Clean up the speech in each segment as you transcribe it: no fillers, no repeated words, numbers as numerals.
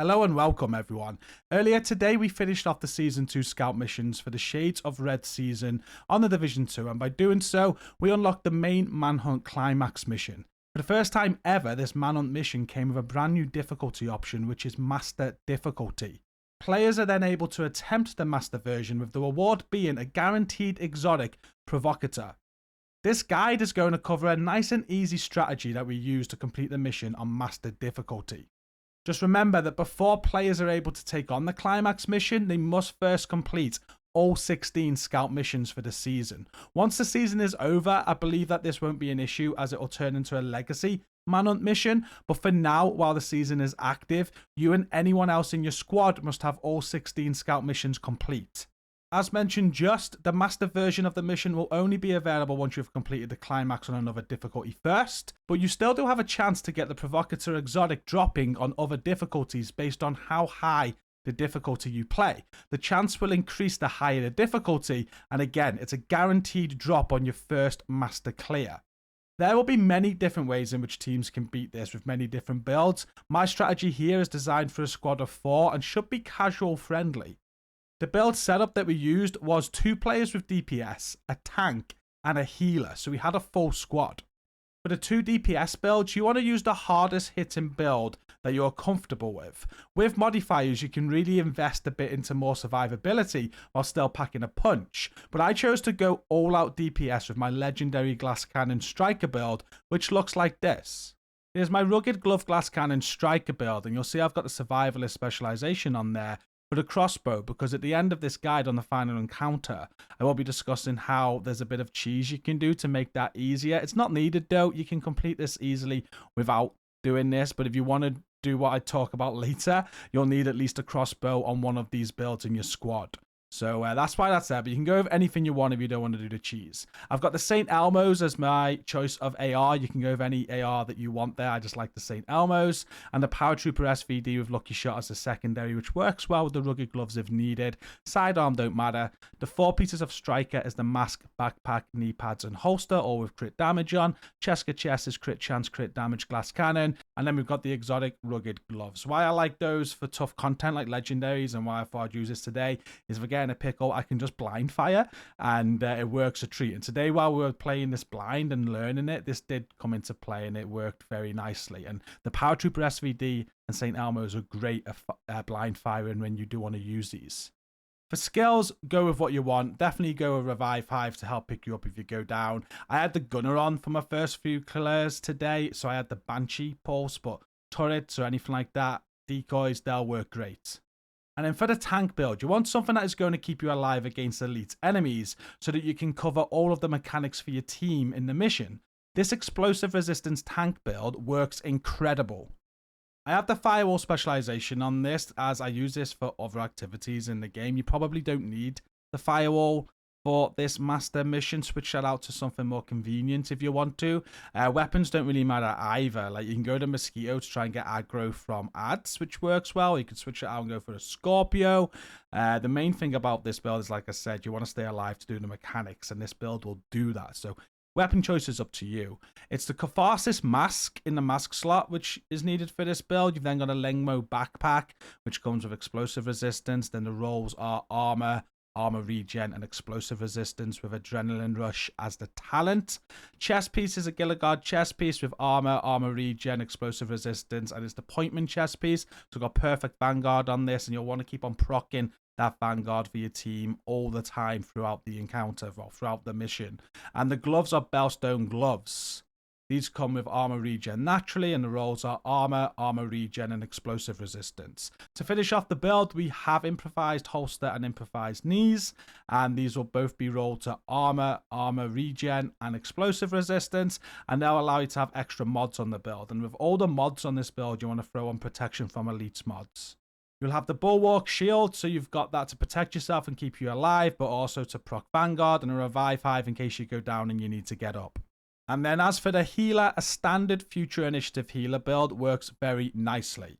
Hello and welcome everyone. Earlier today we finished off the Season 2 scout missions for the Shades of Red season on the Division 2, and by doing so we unlocked the main Manhunt Climax mission. For the first time ever, this Manhunt mission came with a brand new difficulty option, which is Master Difficulty. Players are then able to attempt the Master version, with the reward being a guaranteed exotic Provocator. This guide is going to cover a nice and easy strategy that we use to complete the mission on Master Difficulty. Just remember that before players are able to take on the Climax mission, they must first complete all 16 scout missions for the season. Once the season is over, I believe that this won't be an issue as it will turn into a legacy Manhunt mission. But for now, while the season is active, you and anyone else in your squad must have all 16 scout missions complete. As mentioned the Master version of the mission will only be available once you've completed the Climax on another difficulty first, but you still do have a chance to get the Provocator exotic dropping on other difficulties based on how high the difficulty you play. The chance will increase the higher the difficulty, and again, it's a guaranteed drop on your first Master clear. There will be many different ways in which teams can beat this with many different builds. My strategy here is designed for a squad of 4 and should be casual friendly. The build setup that we used was 2 players with DPS, a tank, and a healer, so we had a full squad. For the 2 DPS builds, you want to use the hardest hitting build that you're comfortable with. With modifiers, you can really invest a bit into more survivability while still packing a punch, but I chose to go all out DPS with my legendary glass cannon striker build, which looks like this. Here's my rugged glove glass cannon striker build, and you'll see I've got the survivalist specialization on there for the crossbow, because at the end of this guide on the final encounter, I will be discussing how there's a bit of cheese you can do to make that easier. It's not needed though, you can complete this easily without doing this, but if you want to do what I talk about later, you'll need at least a crossbow on one of these builds in your squad. So that's why that's there, but you can go with anything you want if you don't want to do the cheese. I've got the St. Elmo's as my choice of AR. You can go with any AR that you want there. I just like the St. Elmo's. And the Paratrooper SVD with Lucky Shot as a secondary, which works well with the rugged gloves if needed. Sidearm don't matter. The 4 pieces of striker is the mask, backpack, knee pads, and holster, all with crit damage on. Cheska chest is crit chance, crit damage, glass cannon. And then we've got the exotic rugged gloves. Why I like those for tough content like legendaries, and why I thought I'd use this today, is if I get in a pickle, I can just blind fire, and it works a treat. And today, while we were playing this blind and learning it, this did come into play and it worked very nicely. And the Paratrooper SVD and St. Elmo's are great at blind firing when you do want to use these. For skills, go with what you want. Definitely go with Revive Hive to help pick you up if you go down. I had the Gunner on for my first few clears today, so I had the Banshee pulse, but turrets or anything like that, decoys, they'll work great. And then for the tank build, you want something that is going to keep you alive against elite enemies so that you can cover all of the mechanics for your team in the mission. This explosive resistance tank build works incredible. I have the firewall specialization on this as I use this for other activities in the game. You probably don't need the firewall for this master mission. Switch that out to something more convenient if you want to. Weapons don't really matter either. Like, you can go to Mosquito to try and get aggro from ads, which works well. You can switch it out and go for a Scorpio. The main thing about this build is, like I said, you want to stay alive to do the mechanics, and this build will do that. So weapon choice is up to you. It's the Catharsis mask in the mask slot, which is needed for this build. You've then got a Lengmo backpack, which comes with explosive resistance. Then the rolls are armor regen, and explosive resistance with adrenaline rush as the talent. Chest piece is a Gilligard chest piece with armor regen, explosive resistance, and it's the Pointman chest piece. So got perfect Vanguard on this, and you'll want to keep on proccing that Vanguard for your team all the time throughout the encounter, or throughout the mission. And the gloves are Bellstone gloves. These come with armor regen naturally, and the rolls are armor regen, and explosive resistance. To finish off the build, we have improvised holster and improvised knees, and these will both be rolled to armor regen, and explosive resistance, and they'll allow you to have extra mods on the build. And with all the mods on this build, you want to throw on protection from elites mods. You'll have the Bulwark Shield, so you've got that to protect yourself and keep you alive, but also to proc Vanguard, and a Revive Hive in case you go down and you need to get up. And then as for the healer, a standard Future Initiative healer build works very nicely.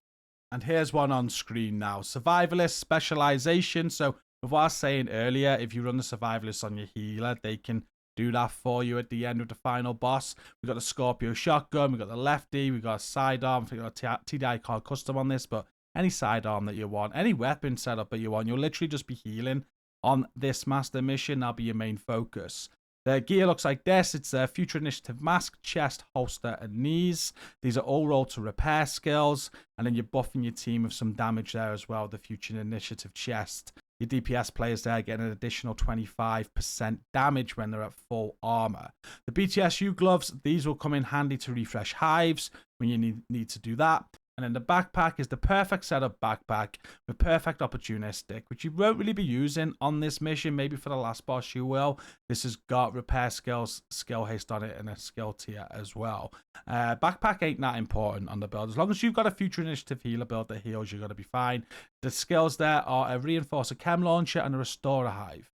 And here's one on screen now. Survivalist specialization. So with what I was saying earlier, if you run the Survivalist on your healer, they can do that for you at the end of the final boss. We've got the Scorpio shotgun, we've got the lefty, we've got a sidearm, I think we've got a TDI card custom on this, but any sidearm that you want, any weapon setup that you want. You'll literally just be healing on this master mission. That'll be your main focus. The gear looks like this. It's a Future Initiative mask, chest, holster, and knees. These are all rolled to repair skills. And then you're buffing your team with some damage there as well, the Future Initiative chest. Your DPS players there get an additional 25% damage when they're at full armor. The BTSU gloves, these will come in handy to refresh hives when you need to do that. And then the backpack is the perfect setup backpack with perfect opportunistic, which you won't really be using on this mission. Maybe for the last boss you will. This has got repair skills, skill haste on it, and a skill tier as well. Backpack ain't that important on the build. As long as you've got a Future Initiative healer build that heals, you're going to be fine. The skills there are a Reinforcer Chem Launcher and a Restorer Hive.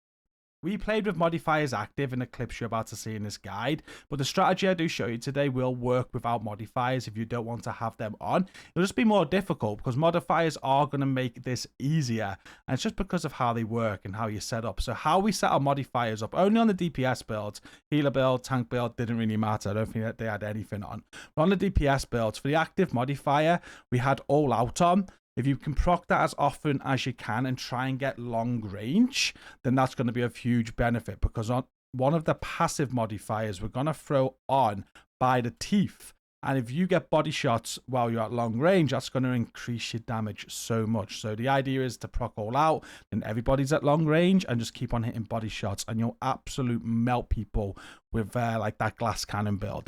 We played with modifiers active in the clips you're about to see in this guide, but the strategy I do show you today will work without modifiers if you don't want to have them on. It'll just be more difficult because modifiers are going to make this easier, and it's just because of how they work and how you set up. So how we set our modifiers up, only on the DPS builds, healer build, tank build, didn't really matter. I don't think that they had anything on. But on the DPS builds, for the active modifier, we had all out on. If you can proc that as often as you can and try and get long range, then that's going to be of huge benefit, because on one of the passive modifiers we're going to throw on by the teeth. And if you get body shots while you're at long range, that's going to increase your damage so much. So the idea is to proc all out, and everybody's at long range, and just keep on hitting body shots, and you'll absolute melt people with like that glass cannon build.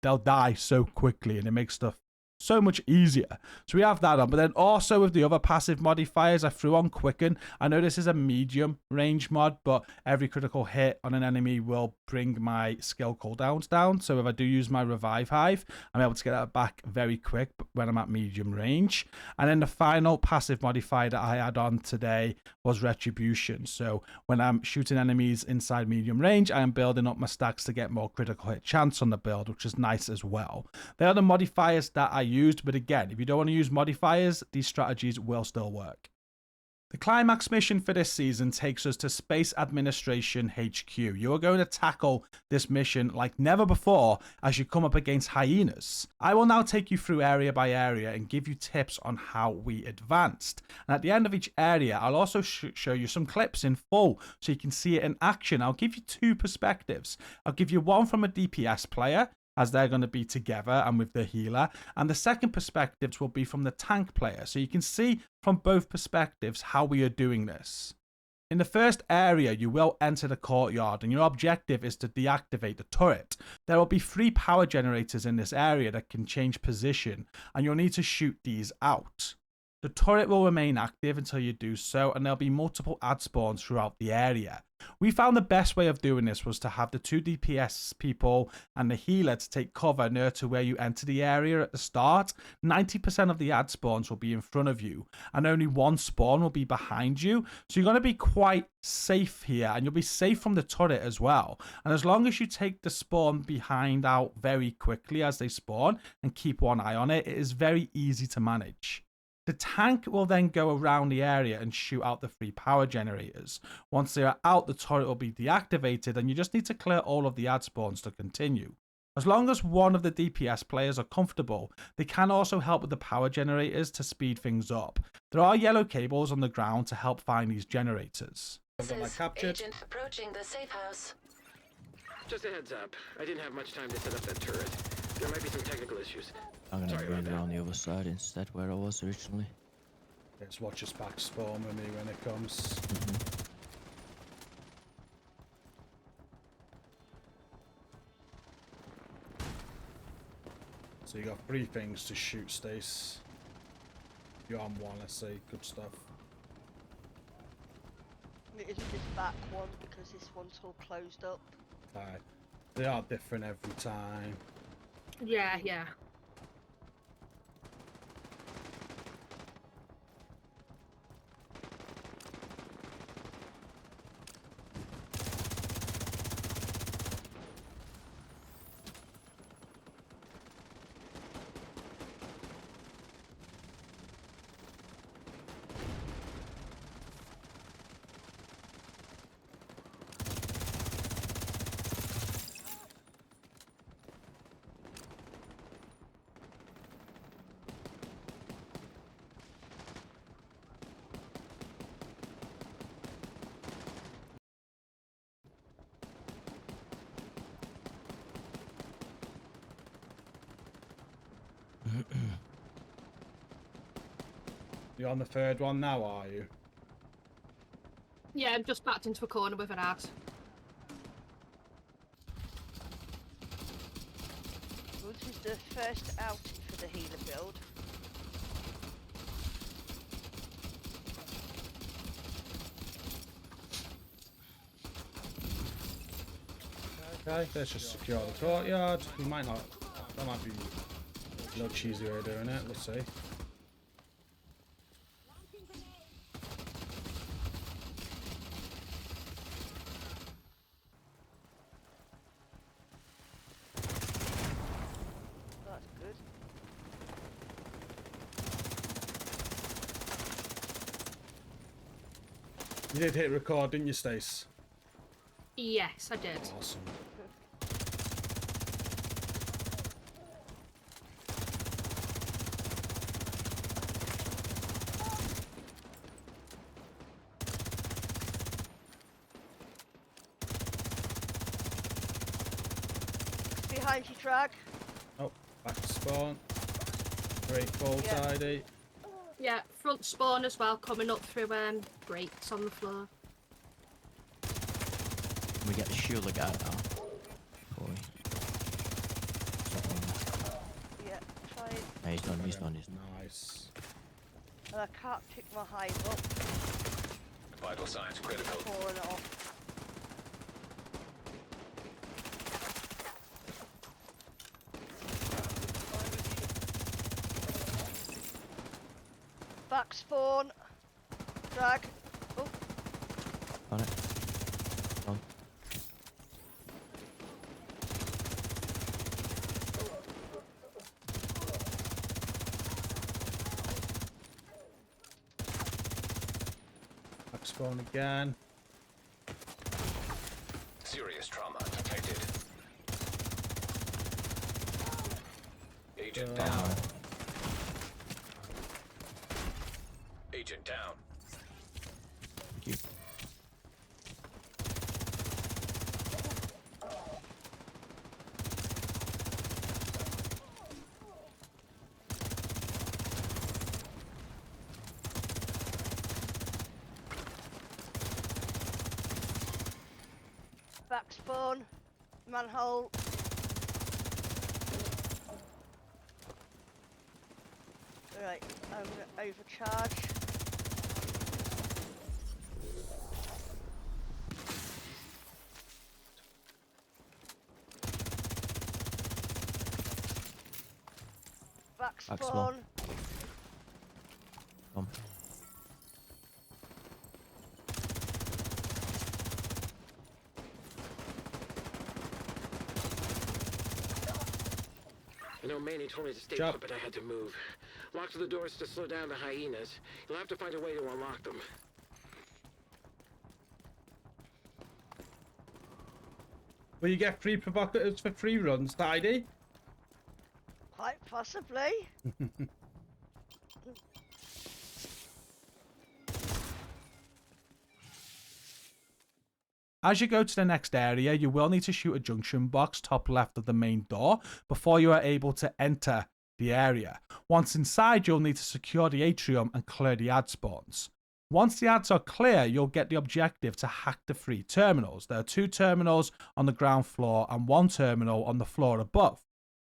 They'll die so quickly, and it makes stuff so much easier. So we have that on, but then also with the other passive modifiers, I threw on Quicken. I know this is a medium range mod, but every critical hit on an enemy will bring my skill cooldowns down. So if I do use my Revive Hive, I'm able to get that back very quick when I'm at medium range. And then the final passive modifier that I had on today was Retribution. So when I'm shooting enemies inside medium range, I am building up my stacks to get more critical hit chance on the build, which is nice as well. They are the modifiers that I used, but again, if you don't want to use modifiers, these strategies will still work. The climax mission for this season takes us to Space Administration HQ. You are going to tackle this mission like never before as you come up against hyenas. I will now take you through area by area and give you tips on how we advanced. And at the end of each area, I'll also show you some clips in full so you can see it in action. I'll give you two perspectives. I'll give you one from a DPS player, as they're going to be together and with the healer, and the second perspectives will be from the tank player, so you can see from both perspectives how we are doing this. In the first area, you will enter the courtyard, and your objective is to deactivate the turret. There will be 3 power generators in this area that can change position, and you'll need to shoot these out. The turret will remain active until you do so, and there'll be multiple ad spawns throughout the area. We found the best way of doing this was to have the 2 DPS people and the healer to take cover near to where you enter the area at the start. 90% of the ad spawns will be in front of you, and only 1 spawn will be behind you. So you're going to be quite safe here, and you'll be safe from the turret as well. And as long as you take the spawn behind out very quickly as they spawn and keep one eye on it, it is very easy to manage. The tank will then go around the area and shoot out the 3 power generators. Once they are out, the turret will be deactivated, and you just need to clear all of the ad spawns to continue. As long as one of the DPS players are comfortable, they can also help with the power generators to speed things up. There are yellow cables on the ground to help find these generators. Agent approaching the safe house. Just a heads up. I didn't have much time to set up that turret. There might be some technical issues. I'm gonna bring it on the other side instead, where I was originally. Let's watch us back spawn with me when it comes. So you got 3 things to shoot, Stace. You're on 1, let's say. Good stuff. It isn't this back one because this one's all closed up. Alright. They are different every time. Yeah, yeah. You're on the third one now, are you? Yeah, I'm just backed into a corner with an ad. This is the first outing for the healer build. Okay, let's just secure the courtyard. We might not. That might be a little cheesy way of doing it. Let's see. That's good. You did hit record, didn't you, Stace? Yes, I did. Awesome. Behind you, Drag. Oh, back to spawn. Great full tidy. Yeah, front spawn as well, coming up through grates on the floor. Can we get the shield guy now? Boy. Yeah, try it. No, he's done, he's done, he's done. Nice. And I can't pick my hive up. Vital signs critical. Falling off. Back spawn. Drag. Oh, On it. On. Back spawn again. Serious trauma detected. Agent down. Agent down. Thank you. back spawn. Manhole. Right, I'm gonna overcharge. Back Back spawn. spawn. Come. You know, Manny told me to stay Jump. put, but I had to move. Locked the doors to slow down the hyenas. You'll have to find a way to unlock them. Will you get free provocators for free runs, Tidy? Quite possibly. As you go to the next area, you will need to shoot a junction box top left of the main door before you are able to enter the area. Once inside, you'll need to secure the atrium and clear the ad spawns. Once the ads are clear, you'll get the objective to hack the 3 terminals. There are 2 terminals on the ground floor and 1 terminal on the floor above.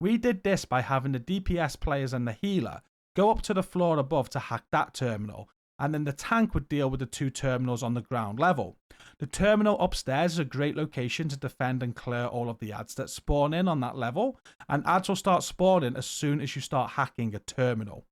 We did this by having the DPS players and the healer go up to the floor above to hack that terminal, and then the tank would deal with the 2 terminals on the ground level. The terminal upstairs is a great location to defend and clear all of the ads that spawn in on that level, and ads will start spawning as soon as you start hacking a terminal.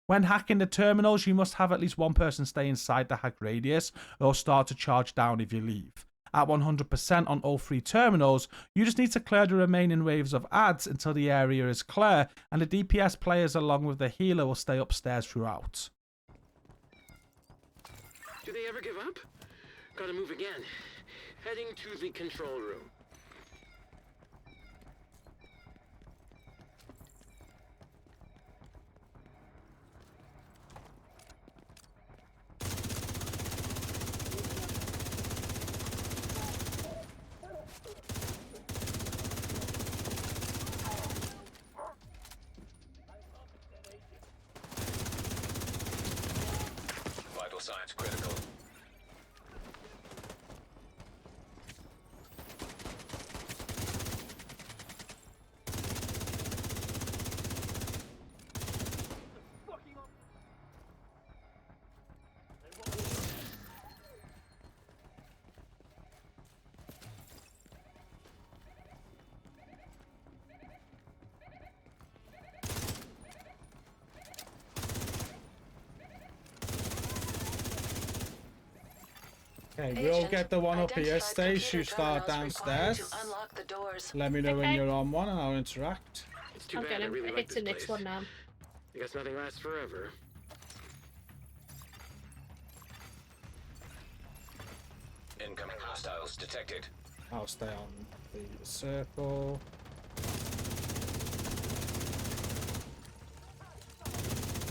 When hacking the terminals, you must have at least 1 person stay inside the hack radius or start to charge down if you leave. At 100% on all 3 terminals, you just need to clear the remaining waves of ads until the area is clear, and the DPS players along with the healer will stay upstairs throughout. Do they ever give up? Gotta move again. Heading to the control room. Vital signs critical. Okay, we'll get the one up here. Stay, shoot star downstairs. Unlock the doors. Let me know when Okay. you're on one and I'll interact. It's too I'll bad. get I him. really like It's this the next place. one now. I guess nothing lasts forever. Incoming hostiles detected. I'll stay on the circle.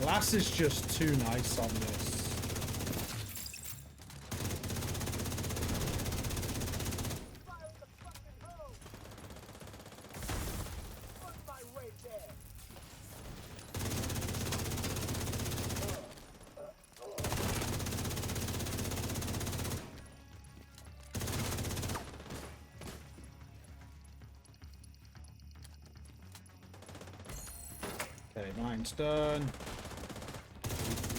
Glass is just too nice on this. Okay, mine's done.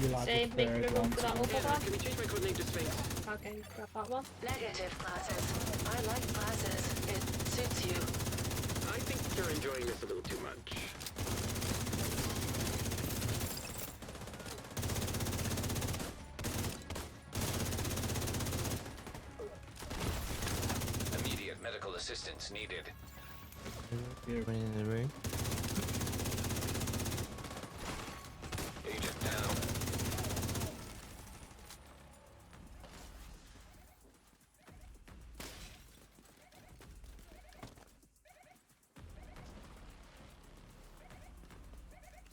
You like Save, the make third room one for that to- one. Yeah, can we change my codename to Sphinx? Okay, grab that one. Negative, glasses. I like glasses. It suits you. I think you're enjoying this a little too much. Immediate medical assistance needed. Everyone in the room. Agent down.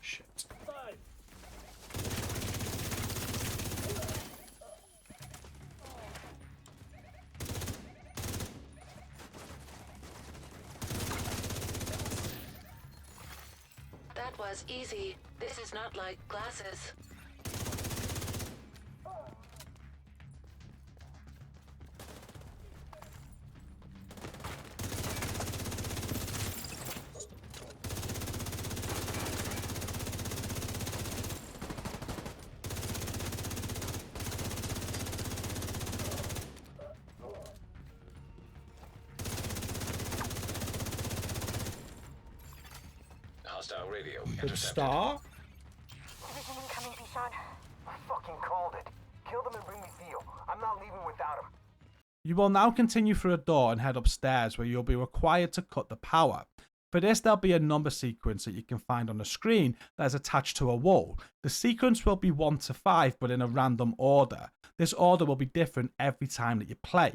Shit. That was easy. This is not like glasses. Hostile radio Good intercepted. start. Division incoming, Bichon. I fucking called it. Kill them and bring me Theo. I'm not leaving without him. You will now continue through a door and head upstairs where you'll be required to cut the power. For this, there'll be a number sequence that you can find on the screen that is attached to a wall. The sequence will be 1 to 5, but in a random order. This order will be different every time that you play.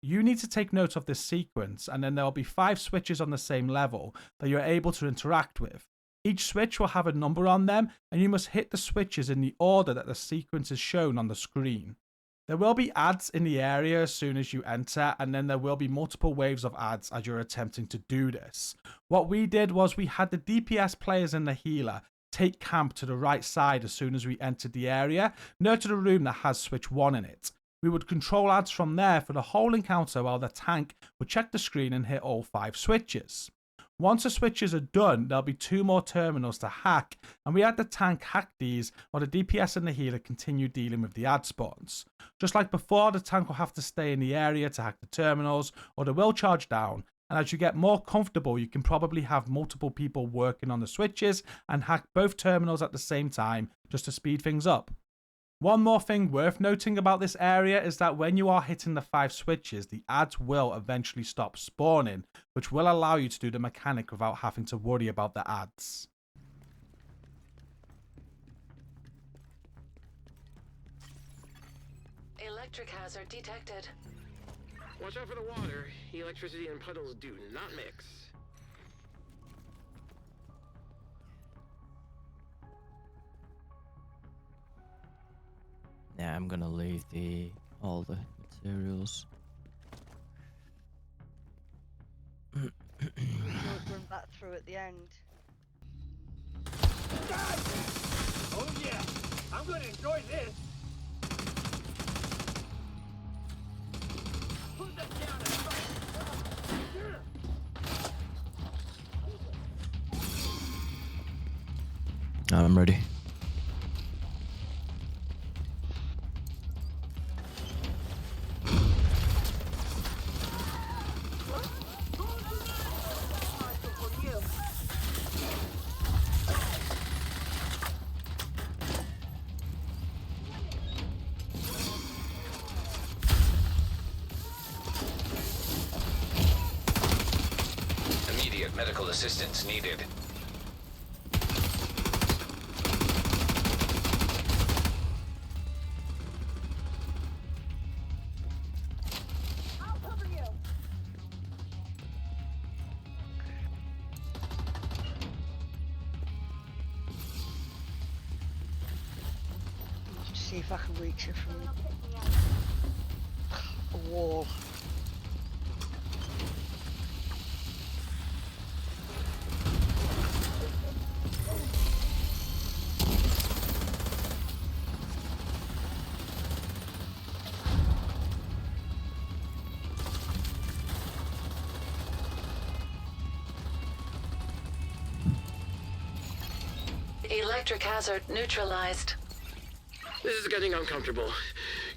You need to take note of this sequence, and then there will be 5 switches on the same level that you're able to interact with. Each switch will have a number on them, and you must hit the switches in the order that the sequence is shown on the screen. There will be ads in the area as soon as you enter, and then there will be multiple waves of ads as you're attempting to do this. What we did was we had the DPS players and the healer take camp to the right side as soon as we entered the area, near to the room that has switch 1 in it. We would control ads from there for the whole encounter while the tank would check the screen and hit all 5 switches. Once the switches are done, there'll be 2 more terminals to hack, and we had the tank hack these while the DPS and the healer continue dealing with the ad spawns. Just like before, the tank will have to stay in the area to hack the terminals, or they will charge down, and as you get more comfortable, you can probably have multiple people working on the switches and hack both terminals at the same time just to speed things up. One more thing worth noting about this area is that when you are hitting the 5 switches, the ads will eventually stop spawning, which will allow you to do the mechanic without having to worry about the ads. Electric hazard detected. Watch out for the water. Electricity and puddles do not mix. Yeah, I'm gonna leave all the materials. We'll run back through at the end. Oh yeah, I'm gonna enjoy this. I'm ready. Immediate medical assistance needed. Just see if I can reach it from a wall. Electric hazard neutralized. This is getting uncomfortable.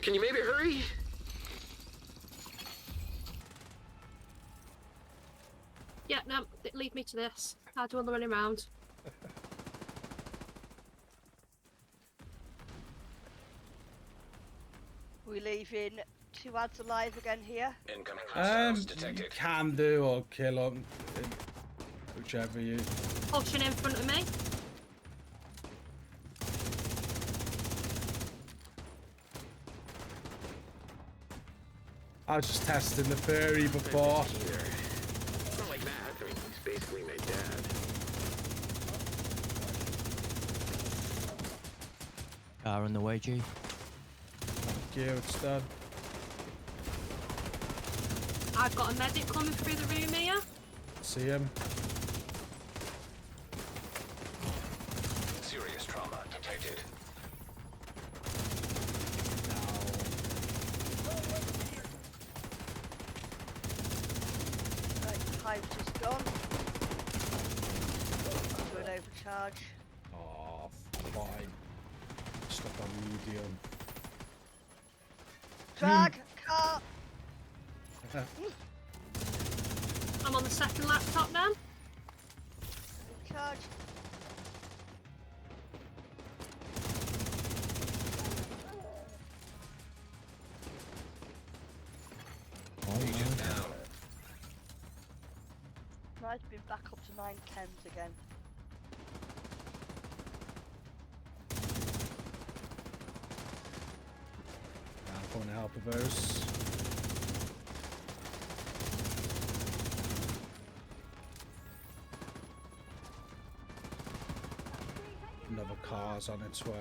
Can you maybe hurry? Yeah, no, leave me to this. I'll do all the running around. We leaving 2 ads alive again here. Incoming hostiles You detected. can do or kill them, whichever you. Pushing in front of me. I was just testing the furry before. Either. It's not like that. I mean, he's basically my dad. Car on the way, G. Thank you, it's done. I've got a medic coming through the room here. See him. Serious trauma detected. Right, the hive's just gone. Do an overcharge. Oh, fine. Stuck on medium. Drag! Car! I'm on the second laptop now. Charge. Agent down. Right, been back up to 9 chems again. I'm going to help with those. Another car's on its way.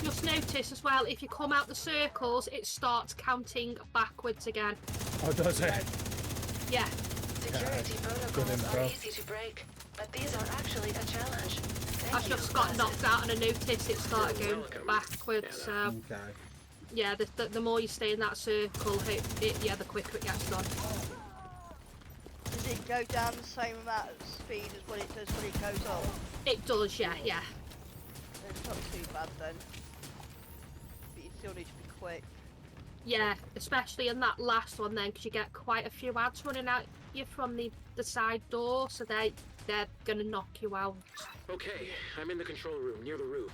Just notice as well, if you come out the circles, it starts counting backwards again. Oh, does it? Yeah. Security Good protocols info. are easy to break, but these are actually a challenge. I just got knocked out and I noticed it started going welcome. backwards. So Okay. yeah, the more you stay in that circle, yeah, the quicker it gets done. Does it go down the same amount of speed as what it does when it goes up? It does, yeah, yeah. It's not too bad then. But you still need to be quick. Yeah, especially in that last one then, because you get quite a few ads running at you from the side door, so they're gonna knock you out. Okay, I'm in the control room near the roof.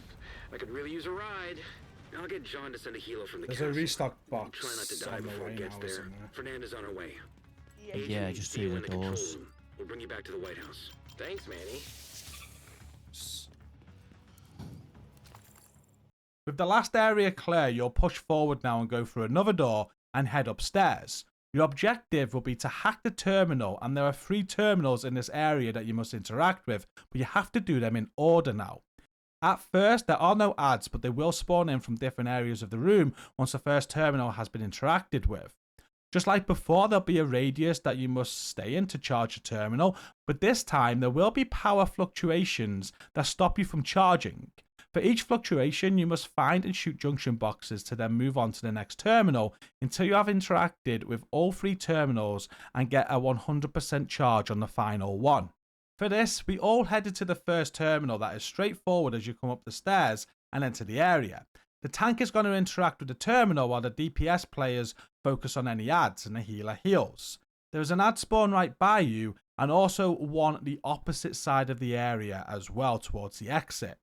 I could really use a ride. I'll get John to send a helo from the There's a castle. restock box Try not to die on the before way it gets now, there. isn't there? Fernanda's on her way. Yeah. Agent Yeah, needs just you through in the control doors. room. We'll bring you back to the White House. Thanks, Manny. With the last area clear, you'll push forward now and go through another door and head upstairs. Your objective will be to hack the terminal, and there are 3 terminals in this area that you must interact with, but you have to do them in order now. At first, there are no ads, but they will spawn in from different areas of the room once the first terminal has been interacted with. Just like before, there'll be a radius that you must stay in to charge a terminal, but this time there will be power fluctuations that stop you from charging. For each fluctuation, you must find and shoot junction boxes to then move on to the next terminal until you have interacted with all 3 terminals and get a 100% charge on the final one. For this, we all headed to the first terminal that is straightforward as you come up the stairs and enter the area. The tank is going to interact with the terminal while the DPS players focus on any ads and the healer heals. There is an ad spawn right by you and also one the opposite side of the area as well towards the exit.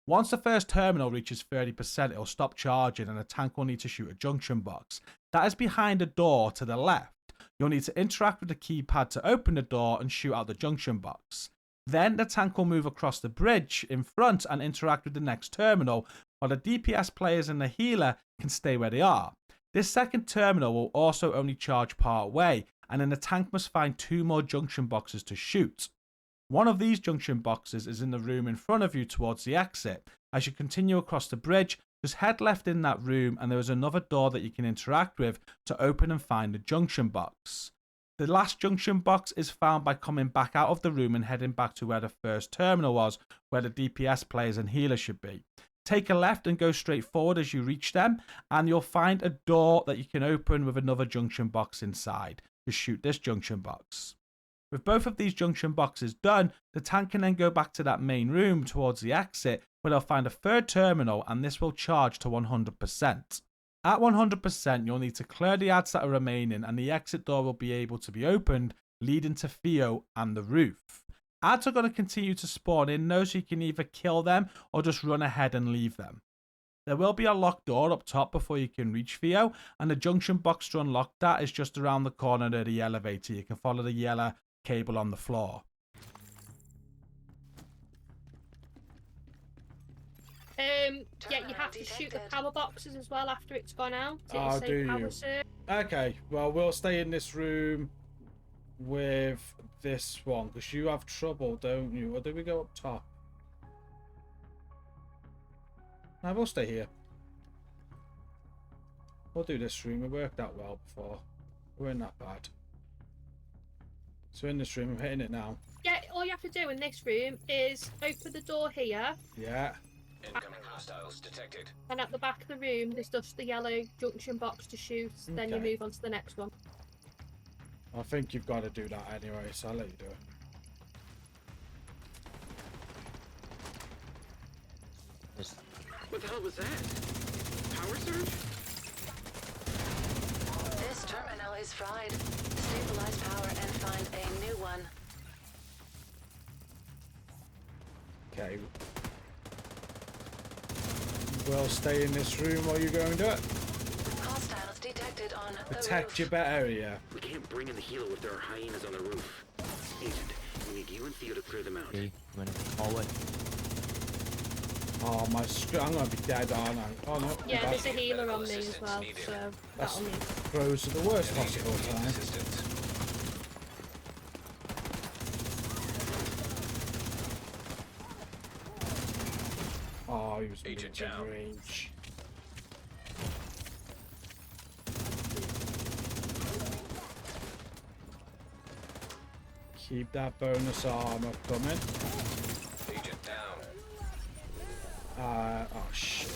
Once the first terminal reaches 30%, it will stop charging and the tank will need to shoot a junction box. That is behind a door to the left. You'll need to interact with the keypad to open the door and shoot out the junction box. Then the tank will move across the bridge in front and interact with the next terminal, while the DPS players and the healer can stay where they are. This second terminal will also only charge part way, and then the tank must find 2 more junction boxes to shoot. One of these junction boxes is in the room in front of you towards the exit. As you continue across the bridge, just head left in that room and there is another door that you can interact with to open and find the junction box. The last junction box is found by coming back out of the room and heading back to where the first terminal was, where the DPS players and healers should be. Take a left and go straight forward as you reach them, and you'll find a door that you can open with another junction box inside. Just shoot this junction box. With both of these junction boxes done, the tank can then go back to that main room towards the exit, where they'll find a third terminal, and this will charge to 100%. At 100%, you'll need to clear the ads that are remaining, and the exit door will be able to be opened, leading to Theo and the roof. Ads are going to continue to spawn in though, so you can either kill them or just run ahead and leave them. There will be a locked door up top before you can reach Theo, and the junction box to unlock that is just around the corner near the elevator. You can follow the yellow cable on the floor. Yeah, you have to shoot the power boxes as well after it's gone out. Oh, do you? Okay, well, we'll stay in this room with this one, because you have trouble, don't you? Or do we go up top? No, we'll stay here. We'll do this room. It worked out well before. We weren't that bad. So in this room, I'm hitting it now. Yeah, all you have to do in this room is open the door here. Yeah. Incoming hostiles detected. And at the back of the room, there's just the yellow junction box to shoot. Then you move on to the next one. I think you've got to do that anyway, so I'll let you do it. What the hell was that? Power surge? This terminal is fried. Stabilize power and find a new one. Okay. We'll stay in this room while you go and do it. Hostiles detected on the Protect roof. your bet area. We can't bring in the healer if there are hyenas on the roof. Agent, we need you and Theo to clear them out. Okay, running forward. Oh, my I'm gonna be dead, aren't I? Oh no. Yeah, I'm there's a back. healer on me as well, so That's that'll move. throws to the worst possible time. Assistance. Oh, he was Agent in down. range. Keep that bonus armor coming. Agent down. Oh shit.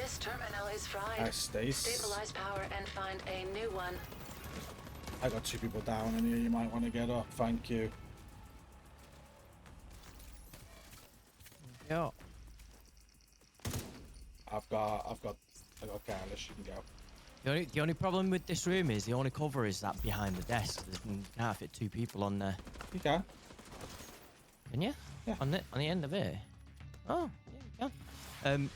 This terminal is fried. I stay. Stabilize power and find a new one. I got 2 people down in here. You might want to get up. Thank you. Yeah. I've got careless. You can go. The only problem with this room is the only cover is that behind the desk. You can't fit 2 people on there. You can. Can you? Yeah. On the end of it. Oh, yeah, you can.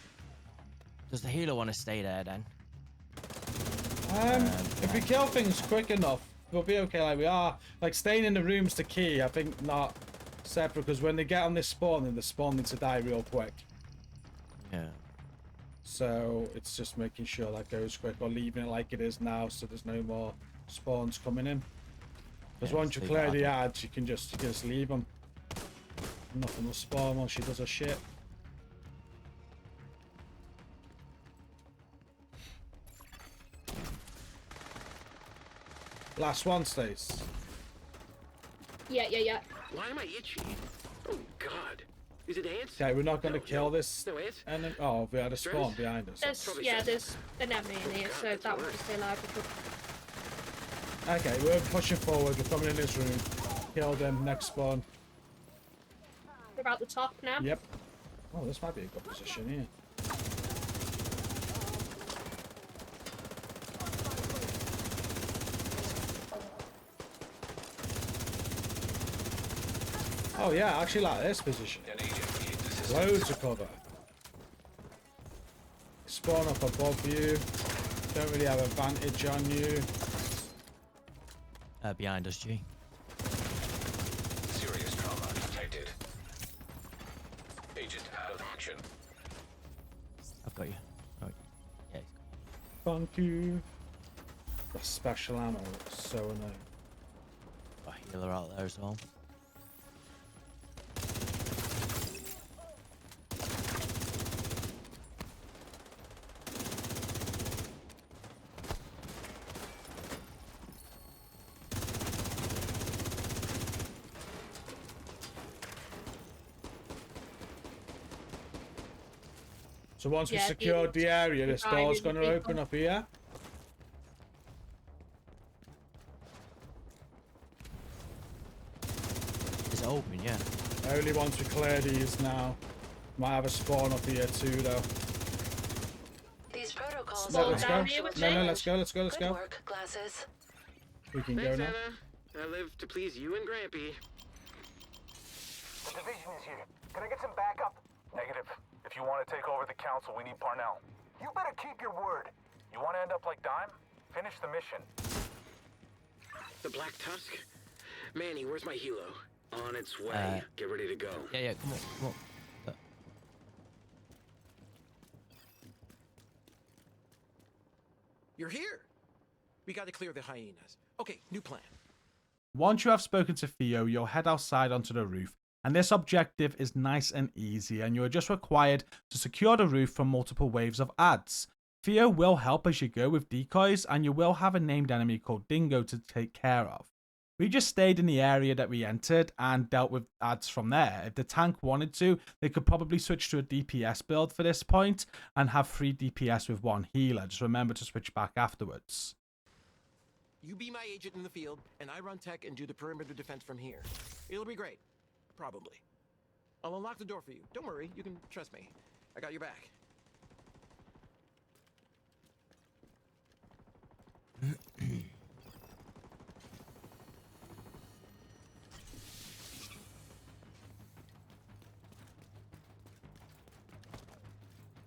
Does the healer want to stay there then? If we kill things quick enough, we'll be okay. Like we are. Like staying in the room's the key. I think not separate, because when they get on this spawn, then the spawn needs to die real quick. Yeah. So it's just making sure that goes quick, or leaving it like it is now, so there's no more spawns coming in. Because Yeah, once you leave clear it the out. ads, you can just leave them. Nothing will spawn once she does her shit. Last one, Stace. Yeah. Why am I itchy? Oh God. Is it ants? Okay, we're not going to No, kill no. this. No ants? And oh, we had a spawn behind us. There's an enemy in here, so that would stay alive. Okay, we're pushing forward. We're coming in this room. Kill them. Next spawn. We're about the top now. Yep. Oh, this might be a good position here. Oh yeah, I actually like this position. An agent needs assistance. Loads of cover. Spawn up above you. Don't really have advantage on you. Behind us, G. Serious trauma detected. Agent out of action. I've got you. Right. Yeah. Thank you. The special ammo is so annoying. Got a healer out there as well. So once we Yeah, secured the area, this Right, door's in going to the open up here. It's open, yeah. Only once we clear these now. Might have a spawn up here too, though. These protocols No, are let's go. down here with No, me? let's go. Good go. work, glasses. We can go Thanks, now. Anna. I live to please you and Grampy. The division is here. Can I get some backup? Negative. If you want to take over the council, we need Parnell. You better keep your word. You want to end up like Dime? Finish the mission. The Black Tusk? Manny, where's my helo? On its way. Get ready to go. Yeah, come on. You're here. We got to clear the hyenas. Okay, new plan. Once you have spoken to Theo, you'll head outside onto the roof. And this objective is nice and easy, and you are just required to secure the roof from multiple waves of ads. Theo will help as you go with decoys, and you will have a named enemy called Dingo to take care of. We just stayed in the area that we entered and dealt with ads from there. If the tank wanted to, they could probably switch to a DPS build for this point and have 3 DPS with 1 healer. Just remember to switch back afterwards. You be my agent in the field, and I run tech and do the perimeter defense from here. It'll be great. Probably. I'll unlock the door for you. Don't worry, you can trust me. I got your back.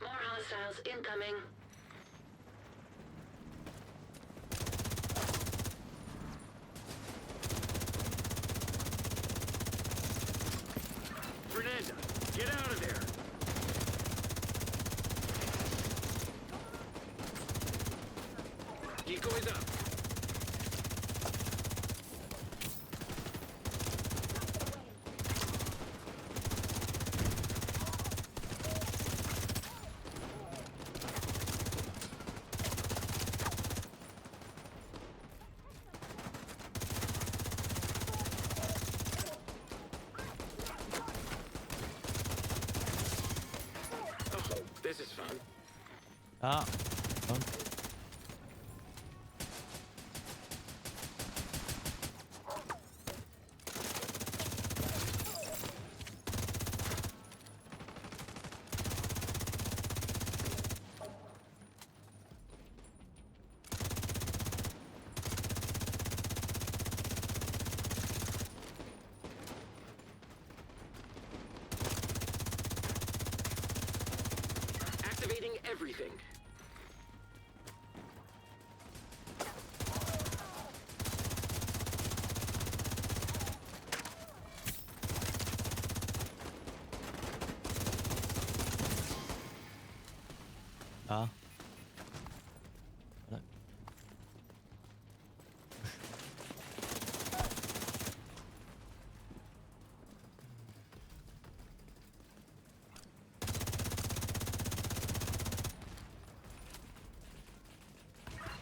More hostiles incoming. Fernanda, get out of there! Decoys up. Oh, this is fun. Fun. Activating everything.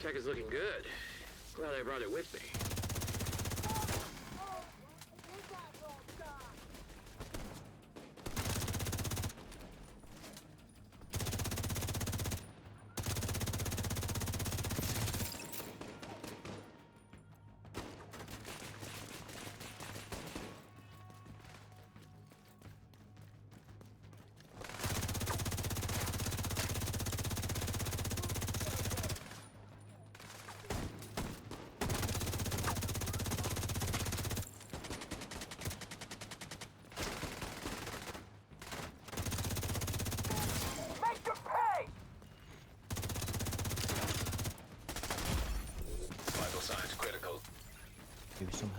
Tech is looking good. Glad I brought it with me.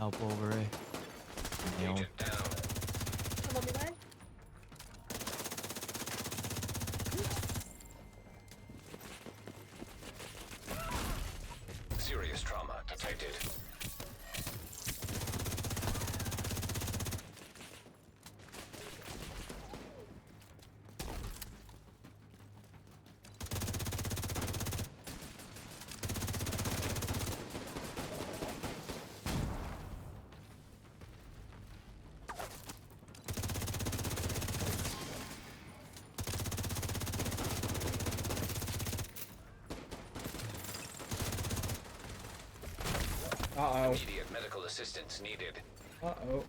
help over here. Nail. Agent down. I'm on my way. Serious trauma detected. Uh-oh. Immediate medical assistance needed. Uh-oh.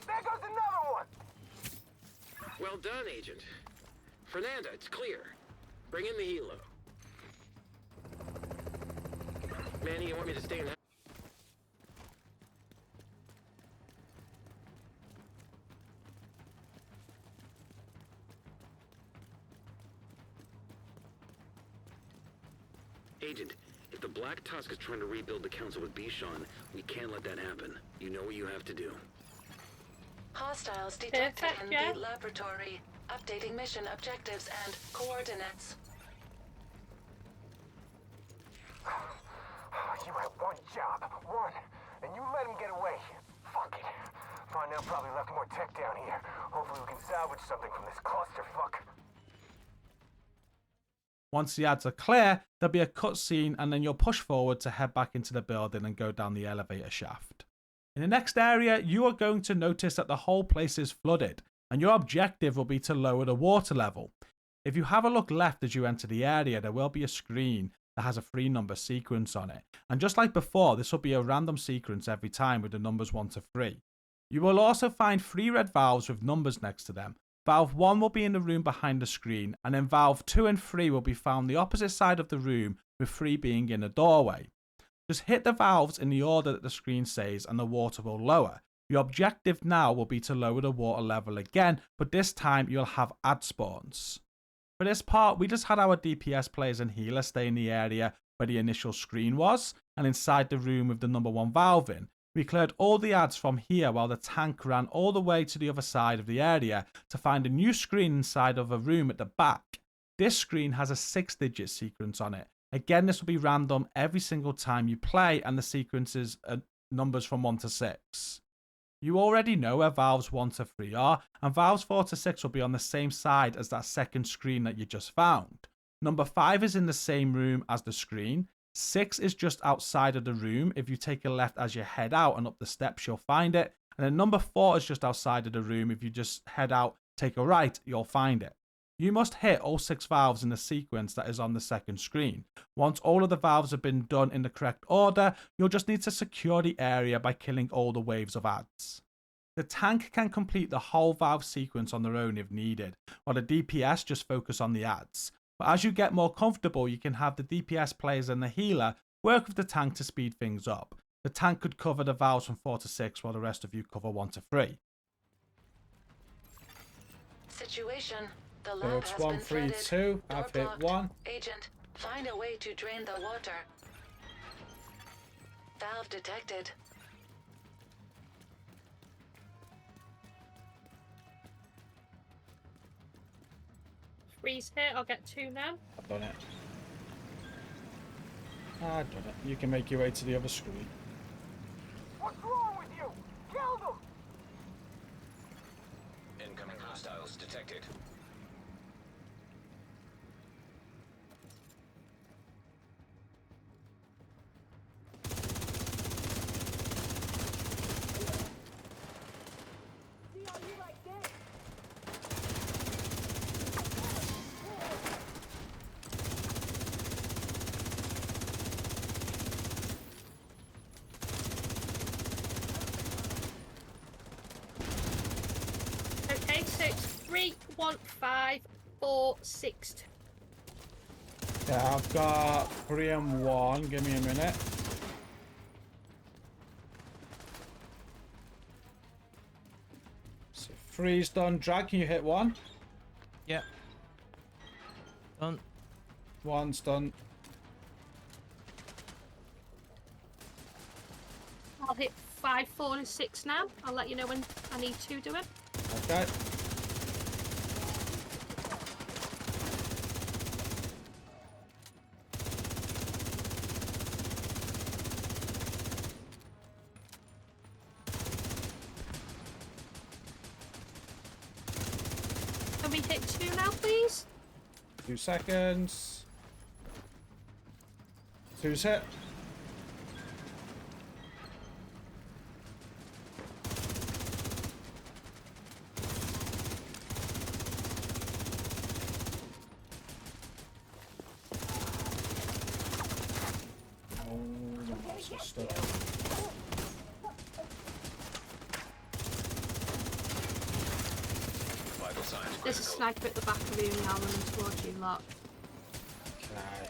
There goes another one! Well done, Agent. Fernanda, it's clear. Bring in the helo. Manny, you want me to stay in that? Agent, if the Black Tusk is trying to rebuild the council with Bichon, we can't let that happen. You know what you have to do. Hostiles detected Perfect, in yeah. the laboratory. Updating mission objectives and coordinates. You had one job, one, and you let him get away. Fuck it. Parnell probably left more tech down here. Hopefully we can salvage something from this clusterfuck. Once the ads are clear, there'll be a cutscene and then you'll push forward to head back into the building and go down the elevator shaft. In the next area, you are going to notice that the whole place is flooded, and your objective will be to lower the water level. If you have a look left as you enter the area, there will be a screen that has a 3-number sequence on it. And just like before, this will be a random sequence every time with the numbers 1 to 3. You will also find 3 red valves with numbers next to them. Valve 1 will be in the room behind the screen, and then valve 2 and 3 will be found the opposite side of the room, with 3 being in the doorway. Just hit the valves in the order that the screen says and the water will lower. Your objective now will be to lower the water level again, but this time you'll have ad spawns. For this part, we just had our DPS players and healer stay in the area where the initial screen was, and inside the room with the number 1 valve in. We cleared all the ads from here while the tank ran all the way to the other side of the area to find a new screen inside of a room at the back. This screen has a 6-digit sequence on it. Again, this will be random every single time you play, and the sequences are numbers from 1 to 6. You already know where valves 1 to 3 are, and valves 4 to 6 will be on the same side as that second screen that you just found. Number 5 is in the same room as the screen. 6 is just outside of the room. If you take a left as you head out and up the steps, you'll find it. And then number 4 is just outside of the room. If you just head out, take a right, you'll find it. You must hit all 6 valves in the sequence that is on the second screen. Once all of the valves have been done in the correct order, you'll just need to secure the area by killing all the waves of ads. The tank can complete the whole valve sequence on their own if needed, while the DPS just focus on the ads. But as you get more comfortable, you can have the DPS players and the healer work with the tank to speed things up. The tank could cover the valves from 4 to 6 while the rest of you cover 1 to 3. Situation. The So lab it's has 1, been 3, flooded. 2. Door I've hit blocked. 1. Agent, find a way to drain the water. Valve detected. Freeze here. I'll get 2 now. I've done it. I've done it. You can make your way to the other screen. What's wrong with you? Kill them! Incoming hostiles detected. 4, 6, 2. Yeah, I've got 3 and 1. Give me a minute. So 3's done. Drag, can you hit 1? Yeah. Done. 1's done. I'll hit 5, 4, and 6 now. I'll let you know when I need to do it. Okay. Can we hit 2 now, please? 2 seconds. 2's hit. Oh, my mouse is stuck. Vital signs There's a critical. sniper at the back of the room now running towards you lot. Okay.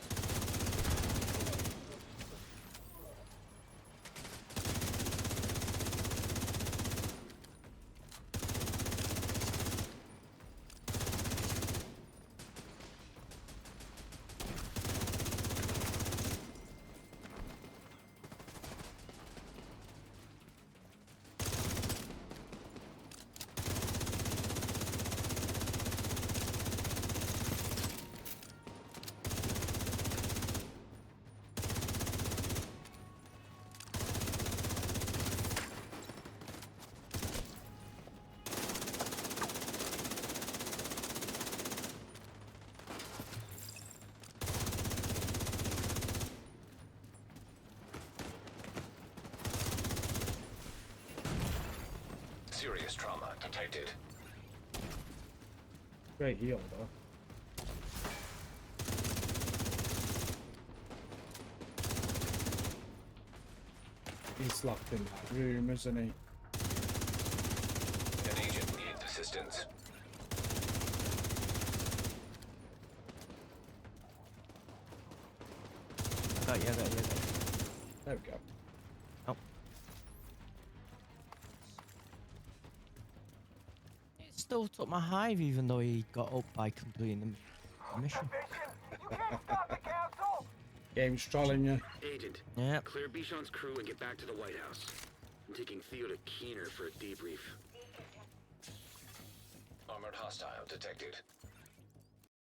Serious trauma detected. Great heal, though. He's locked in that room, isn't he? An agent needs assistance. I got you. There we go. Oh. It still took my hive even though he got up by completing the mission. You can't stop the council! Game's trolling you. Agent, Yeah. clear Bichon's crew and get back to the White House. I'm taking Theo to Keener for a debrief. Armored hostile detected.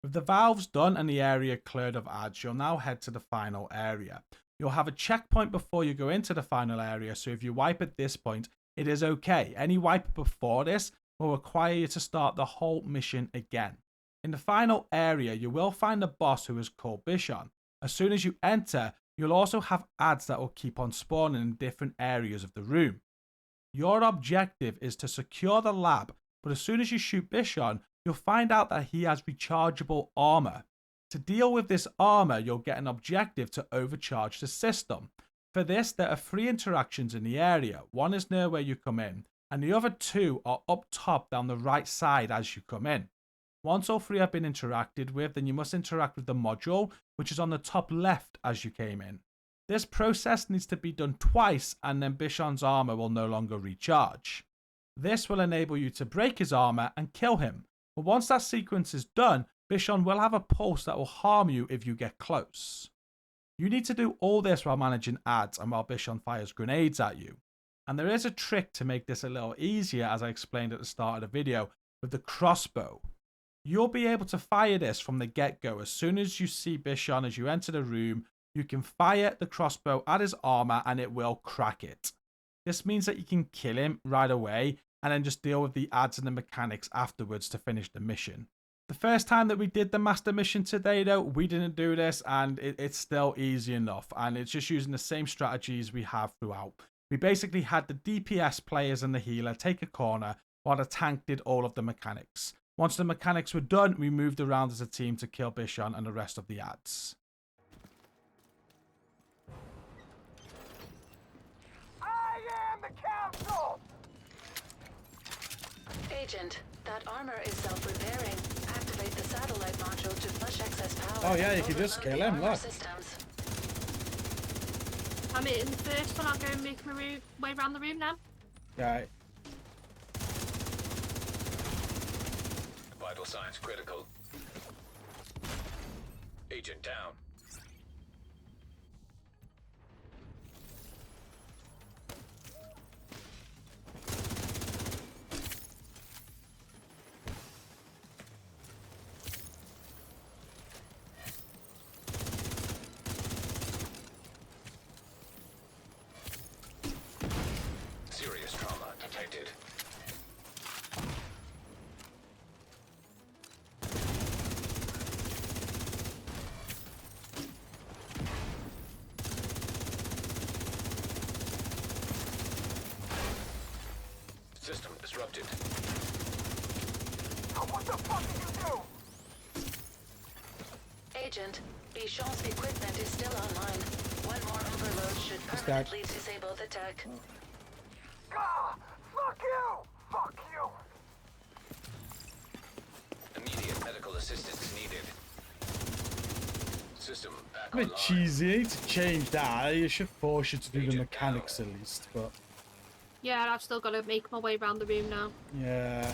With the valves done and the area cleared of ads, you'll now head to the final area. You'll have a checkpoint before you go into the final area, so if you wipe at this point, it is okay. Any wipe before this will require you to start the whole mission again. In the final area, you will find a boss who is called Bichon. As soon as you enter, you'll also have ads that will keep on spawning in different areas of the room. Your objective is to secure the lab, but as soon as you shoot Bichon, you'll find out that he has rechargeable armor. To deal with this armor, you'll get an objective to overcharge the system. For this, there are 3 interactions in the area. One is near where you come in, and the other 2 are up top down the right side as you come in. Once all 3 have been interacted with, then you must interact with the module, which is on the top left as you came in. This process needs to be done twice, and then Bichon's armor will no longer recharge. This will enable you to break his armor and kill him. But once that sequence is done, Bichon will have a pulse that will harm you if you get close. You need to do all this while managing ads and while Bichon fires grenades at you. And there is a trick to make this a little easier, as I explained at the start of the video, with the crossbow. You'll be able to fire this from the get-go. As soon as you see Bichon as you enter the room, you can fire the crossbow at his armor and it will crack it. This means that you can kill him right away and then just deal with the ads and the mechanics afterwards to finish the mission. The first time that we did the master mission today, though, we didn't do this, and it's still easy enough, and it's just using the same strategies we have throughout. We basically had the DPS players and the healer take a corner while the tank did all of the mechanics. Once the mechanics were done, we moved around as a team to kill Bichon and the rest of the ads. I am the council! Agent, that armor is self-repairing. Activate the satellite module to flush excess power. Oh, yeah, and you can just overload kill the him, armor look. systems. I'm hitting the first one. I'll go and make my way around the room now. Right. Vital signs critical. Agent down. Serious trauma detected. System disrupted. What the fuck did you do? Agent, Bichon's equipment is still online. One more overload should This guy. permanently disable the tech. Ah, fuck you! Fuck you! Immediate medical assistance needed. System back A bit online. cheesy. You need to change that. It should force you to do the Agent mechanics at least, but Yeah, I've still got to make my way around the room now. yeah.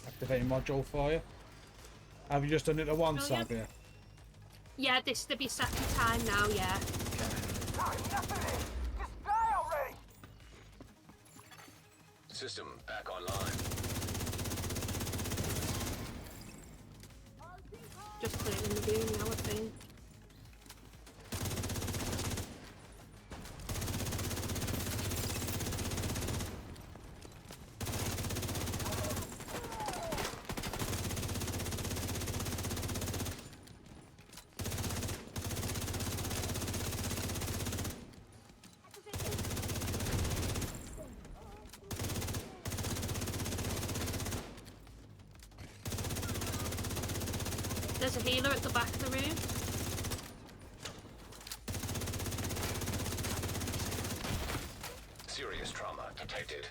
Activating module for you. Have you just done it at once, Oh, yeah. have you? Yeah, this to be second time now, yeah. Ah, enough of this! Just die already! System back online. Just clearing the room now, I think. There's a healer at the back of the room. Serious trauma detected.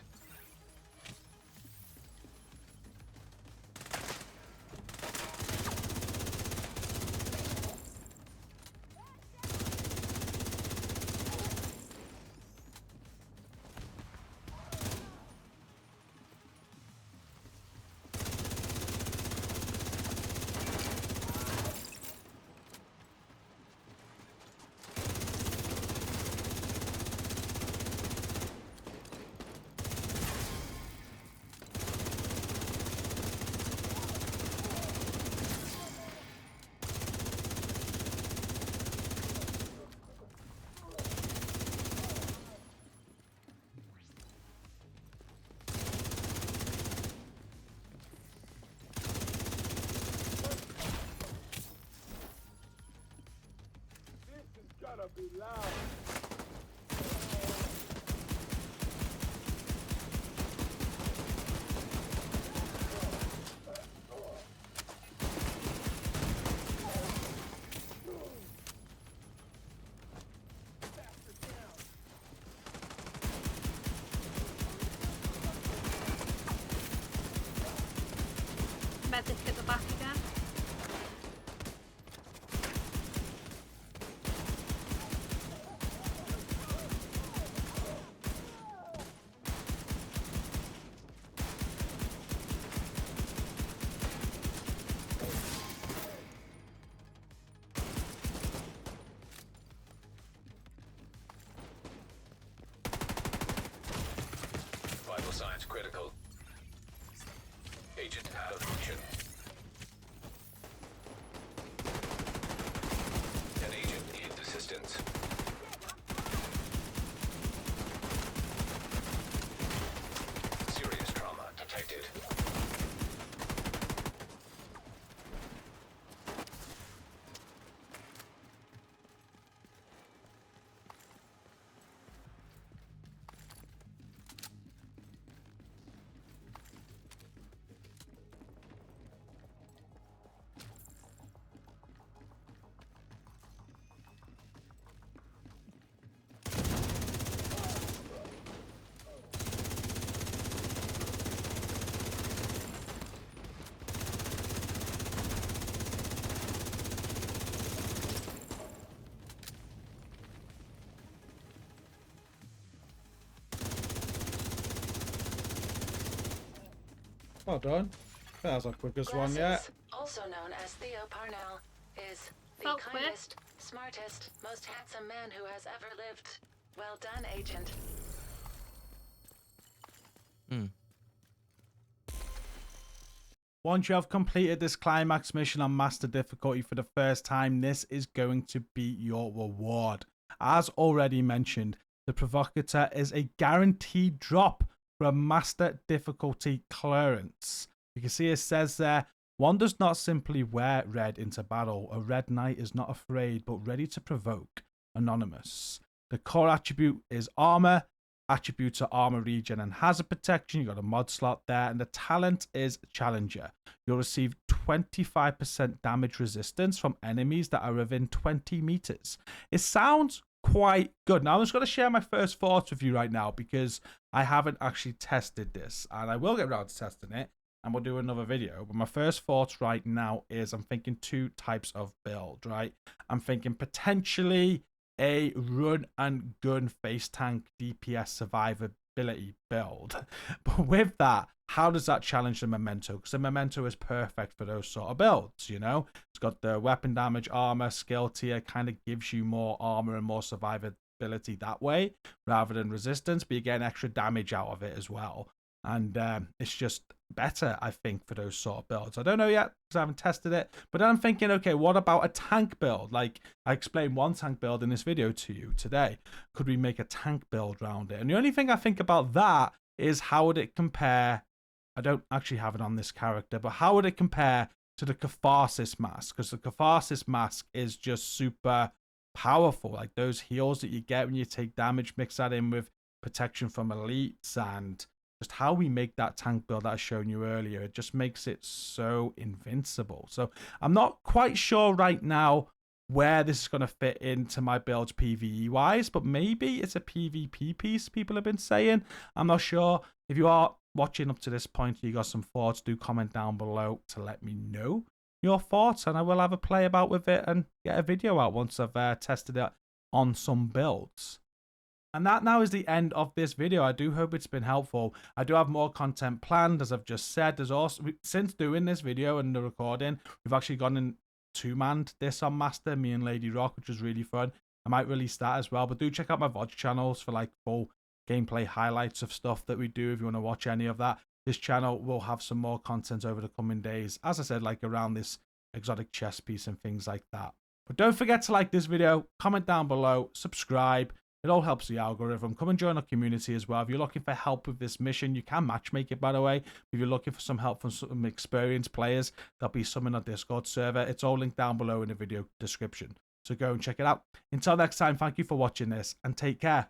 Medic at the back again. Vital signs critical. Agent out of function. An agent needs assistance. Serious trauma detected. Well done. That was our quickest one yet. Glasses, also known as Theo Parnell, is the Felt quick. kindest, smartest, most handsome man who has ever lived. Well done, Agent. Once you have completed this climax mission on master difficulty for the first time, this is going to be your reward. As already mentioned, the Provocator is a guaranteed drop for a master difficulty clearance. You can see it says there, one does not simply wear red into battle. A red knight is not afraid, but ready to provoke. Anonymous. The core attribute is armor. Attributes are armor regen and hazard protection. You got a mod slot there, and the talent is challenger. You'll receive 25% damage resistance from enemies that are within 20 meters. It sounds quite good. Now I'm just going to share my first thoughts with you right now because I haven't actually tested this, and I will get around to testing it, and we'll do another video. But my first thoughts right now is I'm thinking two types of build, right? I'm thinking potentially a run and gun face tank DPS survivability build. But with that, how does that challenge the memento? Because the memento is perfect for those sort of builds, you know? It's got the weapon damage, armor, skill tier, kind of gives you more armor and more survivability that way rather than resistance, but you get extra damage out of it as well. And it's just better, I think, for those sort of builds. I don't know yet because I haven't tested it. But then I'm thinking, okay, what about a tank build? Like, I explained one tank build in this video to you today. Could we make a tank build around it? And the only thing I think about that is how would it compare? I don't actually have it on this character, but how would it compare to the Catharsis Mask? Because the Catharsis Mask is just super powerful. Like, those heals that you get when you take damage, mix that in with protection from elites and just how we make that tank build that I shown you earlier, it just makes it so invincible. So I'm not quite sure right now where this is going to fit into my builds PvE wise, but maybe it's a PvP piece people have been saying. I'm not sure. If you are watching up to this point and you got some thoughts, do comment down below to let me know your thoughts, and I will have a play about with it and get a video out once I've tested it on some builds. And that now is the end of this video. I do hope it's been helpful. I do have more content planned, as I've just said. There's also, since doing this video and the recording, we've actually gone in two-manned this on Master, me and Lady Rock, which was really fun. I might release that as well, but do check out my VOD channels for like full gameplay highlights of stuff that we do if you want to watch any of that. This channel will have some more content over the coming days, as I said, like around this exotic chess piece and things like that. But don't forget to like this video, comment down below, subscribe. It all helps the algorithm. Come and join our community as well. If you're looking for help with this mission, you can matchmake it, by the way. If you're looking for some help from some experienced players, there'll be some in our Discord server. It's all linked down below in the video description. So go and check it out. Until next time, thank you for watching this and take care.